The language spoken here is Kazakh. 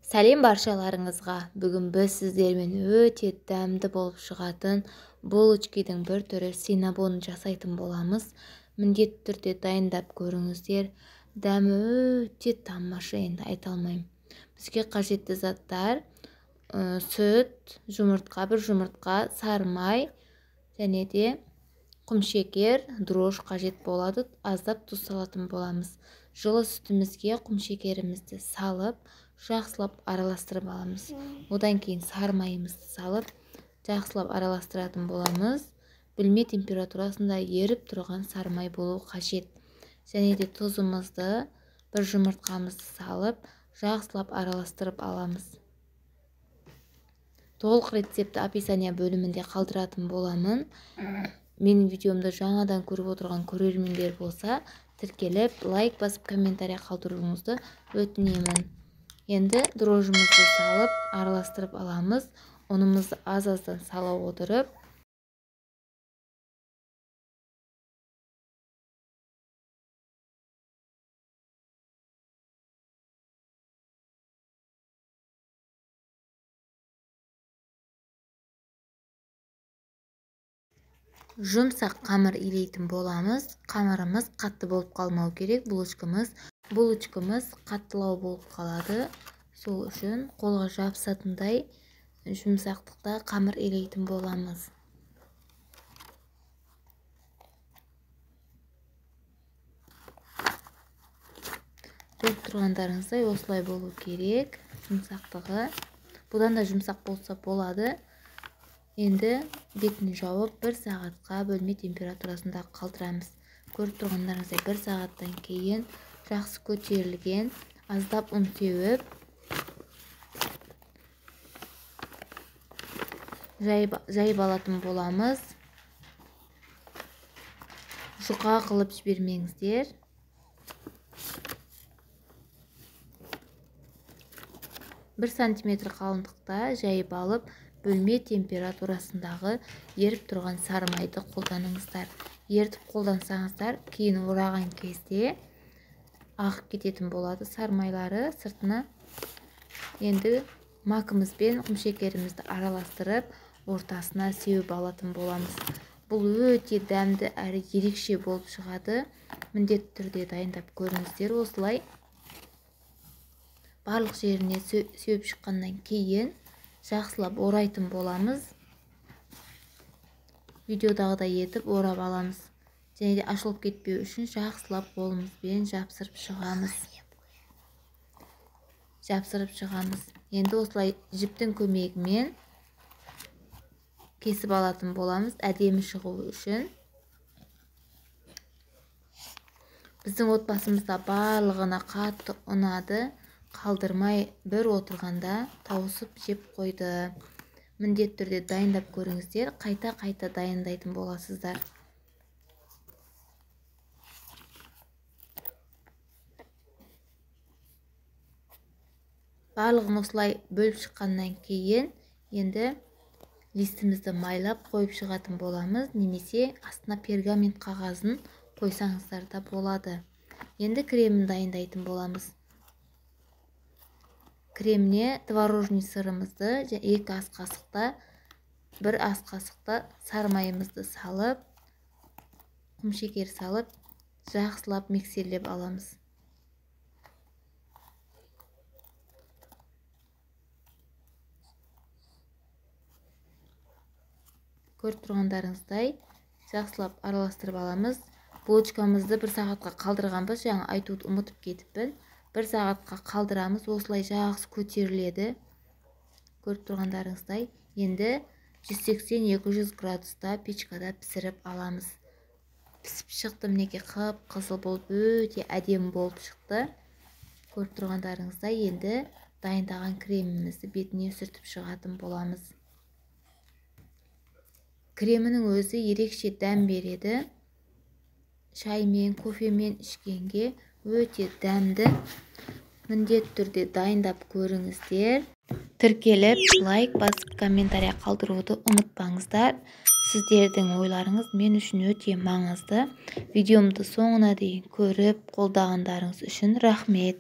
Сәлем баршаларыңызға. Бүгін біз сіздермен өте дәмді болып шығатын булочкидің бір түрі синнабон жасайтын боламыз. Міндетті түрде дайындап көріңіздер. Дәмі өте тамаша, енді айта алмаймын. Бізге қажетті заттар: сүт, жұмыртқа, бір жұмыртқа, сары май және де құмшекер, дрож қажет болады. Аздап тұз салатын боламыз. Жылы сүтімізге құмшекерімізді салып, жақсылап араластырып аламыз. Одан кейін сары майымызды салып, жақсылап араластыратын боламыз. Бөлме температурасында еріп тұрған сары май болу қажет. Және де тұзымызды, бір жұмыртқамызды салып, жақсылап араластырып аламыз. Толық рецепті описание бөлімінде қалдыратын боламын. Менің видеомды жаңадан көріп отырған көрермендер болса, тіркеліп, лайк басып, комментария қалдыруыңызды өтінемін. Енді дрожжымызды салып, араластырып аламыз. Ұнымызды аз-аздан сала отырып, жұмсақ қамыр илейтін боламыз. Қамырымыз қатты болып қалмау керек. Булочкамыз қаттылау болып қалады. Сол үшін қолға жабысатындай жұмсақтықта қамыр илейтін боламыз. Көріп тұрғандарыңыздай осылай болу керек жұмсақтығы. Бұдан да жұмсақ болса болады. Енді бетін жауып 1 сағатқа бөлме температурасында қалдырамыз. Көріп тұрғандарыңыздай 1 сағаттан кейін жақсы көтерілген, аздап ұн сеуіп, жайып алатын боламыз. Жұқа қылып жібермеңіздер. Бір сантиметр қалыңдықта жайып алып, бөлме температурасындағы еріп тұрған сары майды қолданыңыздар. Ертіп қолдансаңыздар, кейін ораған кезде ағып кететін болады сары майлары сыртына. Енді макымызбен құмшекерімізді араластырып, ортасына сеуіп алатын боламыз. Бұл өте дәмді әрі ерекше болып шығады. Міндетті түрде дайындап көріңіздер. Осылай барлық жеріне сеуіп шыққаннан кейін жақсылап орайтын боламыз. Видеодағыдай етіп орап аламыз. Және де ашылып кетпеу үшін жақсылап қолымызбен жапсырып шығамыз. Енді осылай жіптің көмегімен кесіп алатын боламыз, әдемі шығу үшін. Біздің отбасымызда барлығына қатты ұнады. Қалдырмай бір отырғанда тауысып жеп қойды. Міндетті түрде дайындап көріңіздер, қайта дайындайтын боласыздар. Барлығын осылай бөліп шыққаннан кейін, енді листімізді майлап қойып шығатын боламыз, немесе астына пергамент қағазын қойсаңыздар да болады. Енді кремін дайындайтын боламыз. Креміне творожный сырымызды 2 ас қасықта, 1 ас қасықта сары майымызды салып, құмшекер салып, жақсылап миксерлеп аламыз. Көріп тұрғандарыңыздай жақсылап араластырып аламыз. Булочкамызды 1 сағатқа қалдырғанбыз, жаңа айтуды ұмытып кетіппін. 1 сағатқа қалдырамыз, осылай жақсы көтеріледі. Көріп тұрғандарыңыздай, енді 180-200 градуста печкада пісіріп аламыз. Пісіп шықты, мінеке қып-қызыл болып, өте әдемі болып шықты. Көріп тұрғандарыңыздай, енді дайындаған кремімізді бетіне сүртіп шығатын боламыз. Кремінің өзі ерекше дәм береді. Шаймен, кофемен ішкенге өте дәмді. Міндетті түрде дайындап көріңіздер. Тіркеліп, лайк басып, комментария қалдыруды ұмытпаңыздар. Сіздердің ойларыңыз мен үшін өте маңызды. Видеомды соңына дейін көріп, қолдағандарыңыз үшін рахмет.